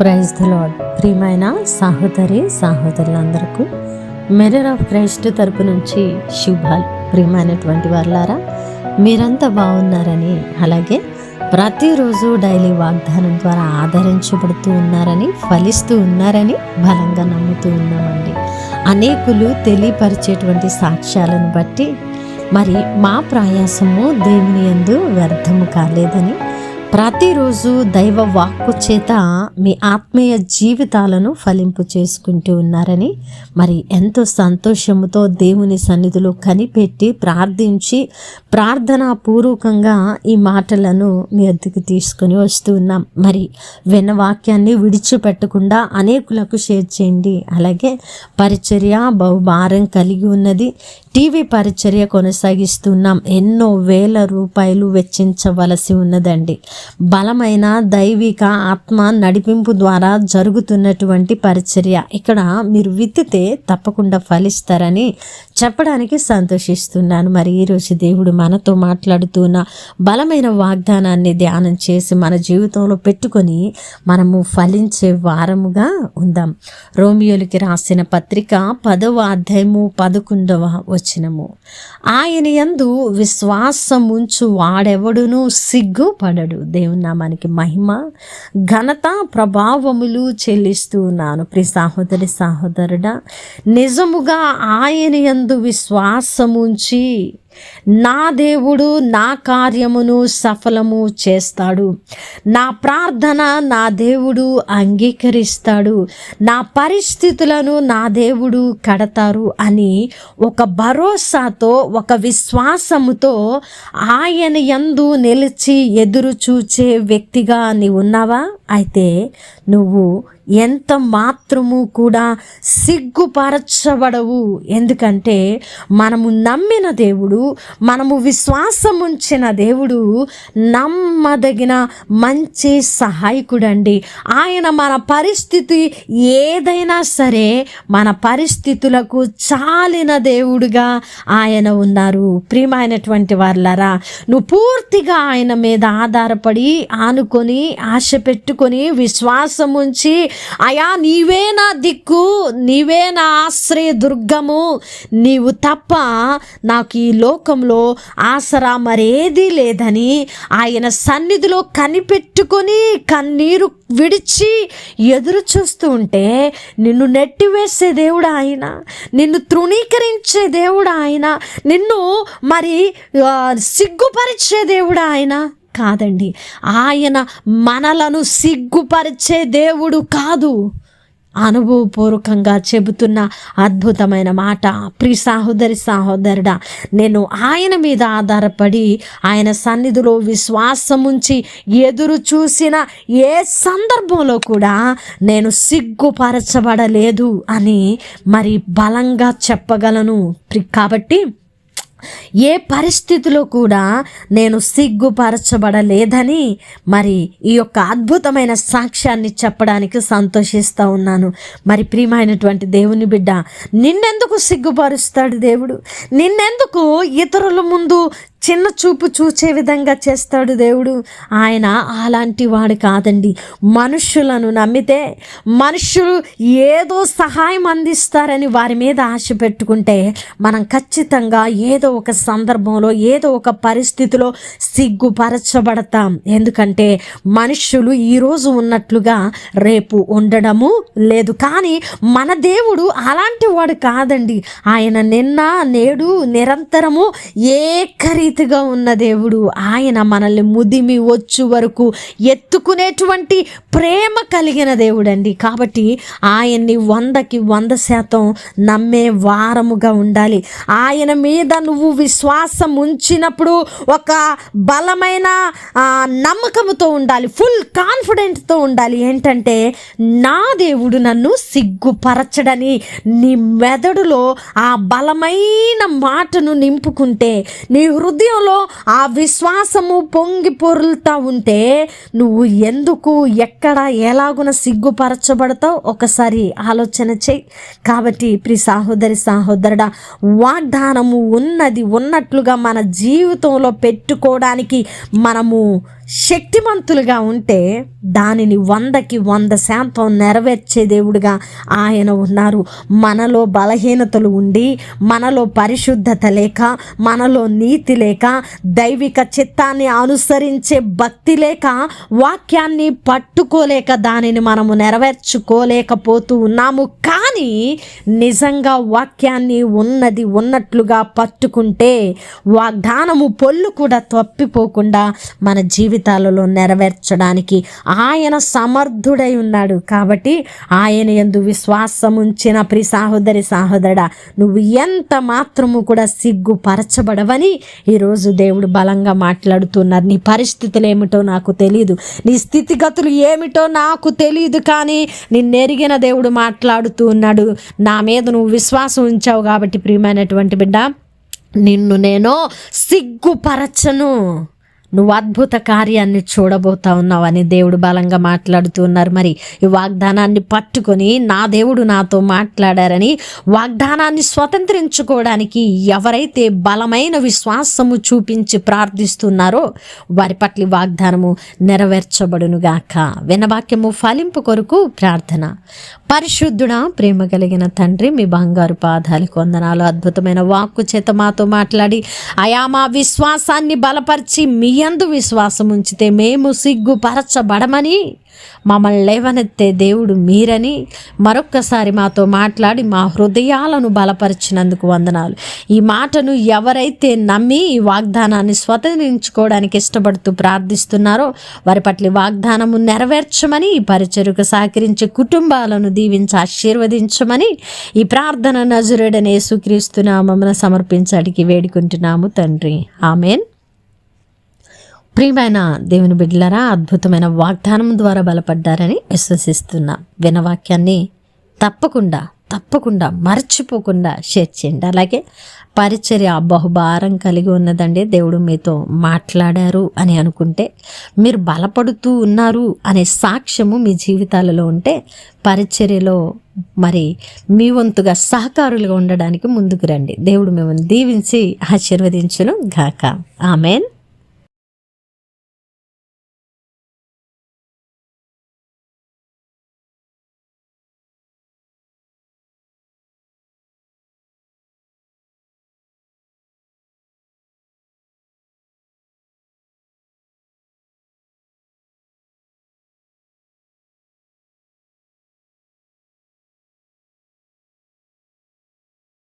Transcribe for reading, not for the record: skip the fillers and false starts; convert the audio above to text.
Praise the lord. ప్రియమైన సహోదరులందరికీ mirror of Christ తరపు నుంచి శుభాలు. ప్రియమైనటువంటి వారులారా, మీరంతా బాగున్నారని, అలాగే ప్రతిరోజు డైలీ వాగ్దానం ద్వారా ఆదరించబడుతూ ఉన్నారని, ఫలిస్తూ ఉన్నారని బలంగా నమ్ముతూ ఉన్నామండి. అనేకులు తెలియపరిచేటువంటి సాక్ష్యాలను బట్టి మరి మా ప్రయాసము దేవుని యందు వ్యర్థము కాలేదని, ప్రతిరోజు దైవ వాక్కు చేత మీ ఆత్మీయ జీవితాలను ఫలింపు చేసుకుంటూ ఉన్నారని, మరి ఎంతో సంతోషముతో దేవుని సన్నిధిలో కనిపెట్టి ప్రార్థించి ప్రార్థనాపూర్వకంగా ఈ మాటలను మీ వద్దకు తీసుకొని వస్తూ ఉన్నాం. మరి విన్న వాక్యాన్ని విడిచిపెట్టకుండా అనేకులకు షేర్ చేయండి. అలాగే పరిచర్య బహుభారం కలిగి ఉన్నది. టీవీ పరిచర్య కొనసాగిస్తున్నాం. ఎన్నో వేల రూపాయలు వెచ్చించవలసి ఉన్నదండి. బలమైన దైవిక ఆత్మ నడిపింపు ద్వారా జరుగుతున్నటువంటి పరిచర్య. ఇక్కడ మీరు విత్తితే తప్పకుండా ఫలిస్తారని చెప్పడానికి సంతోషిస్తున్నాను. మరి ఈరోజు దేవుడు మనతో మాట్లాడుతున్న బలమైన వాగ్దానాన్ని ధ్యానం చేసి మన జీవితంలో పెట్టుకొని మనము ఫలించే వారముగా ఉందాం. రోమియోలకి రాసిన పత్రిక 10వ అధ్యాయము 11వ వచనము. ఆయన యందు విశ్వాసముంచు వాడెవడును సిగ్గుపడడు. దేవుని నామానికి మహిమ ఘనత ప్రభావములు చెల్లిస్తూ ఉన్నాను. ప్రియ సహోదరుడా, నిజముగా ఆయన యందు విశ్వాసముంచి నా దేవుడు నా కార్యమును సఫలము చేస్తాడు, నా ప్రార్థన నా దేవుడు అంగీకరిస్తాడు, నా పరిస్థితులను నా దేవుడు కడతారు అని ఒక భరోసాతో, ఒక విశ్వాసముతో ఆయన యందు నిలిచి ఎదురు చూచే వ్యక్తిగా నీవు ఉన్నావా? అయితే నువ్వు ఎంత మాత్రము కూడా సిగ్గుపరచబడవు. ఎందుకంటే మనము నమ్మిన దేవుడు, మనము విశ్వాసం ఉంచిన దేవుడు నమ్మదగిన మంచి సహాయకుడండి. ఆయన మన పరిస్థితి ఏదైనా సరే మన పరిస్థితులకు చాలిన దేవుడుగా ఆయన ఉన్నారు. ప్రియమైనటువంటి వారులారా, నువ్వు పూర్తిగా ఆయన మీద ఆధారపడి ఆనుకొని ఆశ పెట్టుకొని విశ్వాసం ఉంచి, అయా నీవే నా దిక్కు, నీవే నా ఆశ్రయ దుర్గము, నీవు తప్ప నాకు ఈ లోకంలో ఆసరా మరేదీ లేదని ఆయన సన్నిధిలో కనిపెట్టుకొని కన్నీరు విడిచి ఎదురు చూస్తూ ఉంటే, నిన్ను నెట్టివేసే దేవుడు ఆయన, నిన్ను తృణీకరించే దేవుడు ఆయన, నిన్ను మరి సిగ్గుపరిచే దేవుడు ఆయన కాదండి. ఆయన మనలను సిగ్గుపరిచే దేవుడు కాదు. అనుభవపూర్వకంగా చెబుతున్న అద్భుతమైన మాట. ప్రియ సహోదరుడా, నేను ఆయన మీద ఆధారపడి ఆయన సన్నిధిలో విశ్వాసముంచి ఎదురు చూసిన ఏ సందర్భంలో కూడా నేను సిగ్గుపరచబడలేదు అని మరి బలంగా చెప్పగలను. కాబట్టి ఏ పరిస్థితిలో కూడా నేను సిగ్గుపరచబడలేదని మరి ఈ యొక్క అద్భుతమైన సాక్ష్యాన్ని చెప్పడానికి సంతోషిస్తూ ఉన్నాను. మరి ప్రియమైనటువంటి దేవుని బిడ్డ, నిన్నెందుకు సిగ్గుపరుస్తాడు దేవుడు? నిన్నెందుకు ఇతరుల ముందు చిన్న చూపు చూచే విధంగా చేస్తాడు దేవుడు? ఆయన అలాంటి వాడు కాదండి. మనుష్యులను నమ్మితే మనుష్యులు ఏదో సహాయం అందిస్తారని వారి మీద ఆశ పెట్టుకుంటే మనం ఖచ్చితంగా ఏదో ఒక సందర్భంలో ఏదో ఒక పరిస్థితిలో సిగ్గుపరచబడతాం. ఎందుకంటే మనుష్యులు ఈరోజు ఉన్నట్లుగా రేపు ఉండడము లేదు. కానీ మన దేవుడు అలాంటి వాడు కాదండి. ఆయన నిన్న నేడు నిరంతరము ఏకరీతిగా ఉన్న దేవుడు. ఆయన మనల్ని ముదిమి వచ్చు వరకు ఎత్తుకునేటువంటి ప్రేమ కలిగిన దేవుడండి. కాబట్టి ఆయన్ని 100కి 100% నమ్మే వారముగా ఉండాలి. ఆయన మీద నువ్వు విశ్వాసం ఉంచినప్పుడు ఒక బలమైన నమ్మకంతో ఉండాలి, ఫుల్ కాన్ఫిడెంట్తో ఉండాలి. ఏంటంటే, నా దేవుడు నన్ను సిగ్గుపరచడని నీ మెదడులో ఆ బలమైన మాటను నింపుకుంటే, నీ హృదయంలో ఆ విశ్వాసము పొంగి పొరులుతూ ఉంటే, నువ్వు ఎందుకు ఎక్కడ ఎలాగున సిగ్గుపరచబడతావు ఒకసారి ఆలోచన చెయ్యి. కాబట్టి ప్రియ సహోదరుడా, వాగ్దానము ఉన్నట్లుగా మన జీవితంలో పెట్టుకోవడానికి మనము శక్తిమంతులుగా ఉంటే దానిని 100కి 100% నెరవేర్చే దేవుడుగా ఆయన ఉన్నారు. మనలో బలహీనతలు ఉండి, మనలో పరిశుద్ధత లేక, మనలో నీతి లేక, దైవిక చిత్తాన్ని అనుసరించే భక్తి లేక, వాక్యాన్ని పట్టుకోలేక దానిని మనము నెరవేర్చుకోలేకపోతూ ఉన్నాము. కానీ నిజంగా వాక్యాన్ని ఉన్నది ఉన్నట్లుగా పట్టుకుంటే వాగ్దానము పొల్లు కూడా తప్పిపోకుండా మన జీవితాలలో నెరవేర్చడానికి ఆయన సమర్థుడై ఉన్నాడు. కాబట్టి ఆయన యందు విశ్వాసం ఉంచిన ప్రియ సహోదరి సహోదరుడా, నువ్వు ఎంత మాత్రము కూడా సిగ్గుపరచబడవని ఈరోజు దేవుడు బలంగా మాట్లాడుతున్నారు. నీ పరిస్థితులు ఏమిటో నాకు తెలియదు, నీ స్థితిగతులు ఏమిటో నాకు తెలియదు, కానీ నిన్నెరిగిన దేవుడు మాట్లాడుతూ ఉన్నాడు. నా మీద నువ్వు విశ్వాసం ఉంచావు కాబట్టి ప్రియమైనటువంటి బిడ్డ, నిన్ను నేను సిగ్గుపరచను, నువ్వు అద్భుత కార్యాన్ని చూడబోతా ఉన్నావని దేవుడు బలంగా మాట్లాడుతూ ఉన్నారు. మరి ఈ వాగ్దానాన్ని పట్టుకొని నా దేవుడు నాతో మాట్లాడారని వాగ్దానాన్ని స్వతంత్రించుకోవడానికి ఎవరైతే బలమైన విశ్వాసము చూపించి ప్రార్థిస్తున్నారో వారి పట్ల వాగ్దానము నెరవేర్చబడునుగాక. వినవాక్యము ఫలింపు కొరకు ప్రార్థన. పరిశుద్ధుడా, ప్రేమ కలిగిన తండ్రి, మీ బంగారు పాదాలకు వందనాలు. అద్భుతమైన వాక్కు చేత మాతో మాట్లాడి అయా మా విశ్వాసాన్ని బలపరిచి మీ యందు విశ్వాసం ఉంచితే మేము సిగ్గుపరచబడమని మమ్మల్ని లేవనెత్తే దేవుడు మీరని మరొక్కసారి మాతో మాట్లాడి మా హృదయాలను బలపరిచినందుకు వందనాలు. ఈ మాటను ఎవరైతే నమ్మి ఈ వాగ్దానాన్ని స్వతంత్రించుకోవడానికి ఇష్టపడుతూ ప్రార్థిస్తున్నారో వారి పట్ల వాగ్దానము నెరవేర్చమని, ఈ పరిచర్యకు సహకరించే కుటుంబాలను దీవించి ఆశీర్వదించమని ఈ ప్రార్థన నజరేయుడైన యేసుక్రీస్తు నామమున సమర్పించడానికి వేడుకుంటున్నాము తండ్రి. ఆమేన్. ప్రియమైన దేవుని బిడ్డలారా, అద్భుతమైన వాగ్దానం ద్వారా బలపడ్డారని విశ్వసిస్తున్నా. వినవాక్యాన్ని తప్పకుండా మర్చిపోకుండా షేర్ చేయండి. అలాగే పరిచర్య బహుభారం కలిగి ఉన్నదండి, దేవుడు మీతో మాట్లాడారు అని అనుకుంటే, మీరు బలపడుతూ ఉన్నారు అనే సాక్ష్యము మీ జీవితాలలో ఉంటే పరిచర్యలో మరి మీ వంతుగా సహకారులుగా ఉండడానికి ముందుకు రండి. దేవుడు మిమ్మల్ని దీవించి ఆశీర్వదించును గాక. ఆమేన్.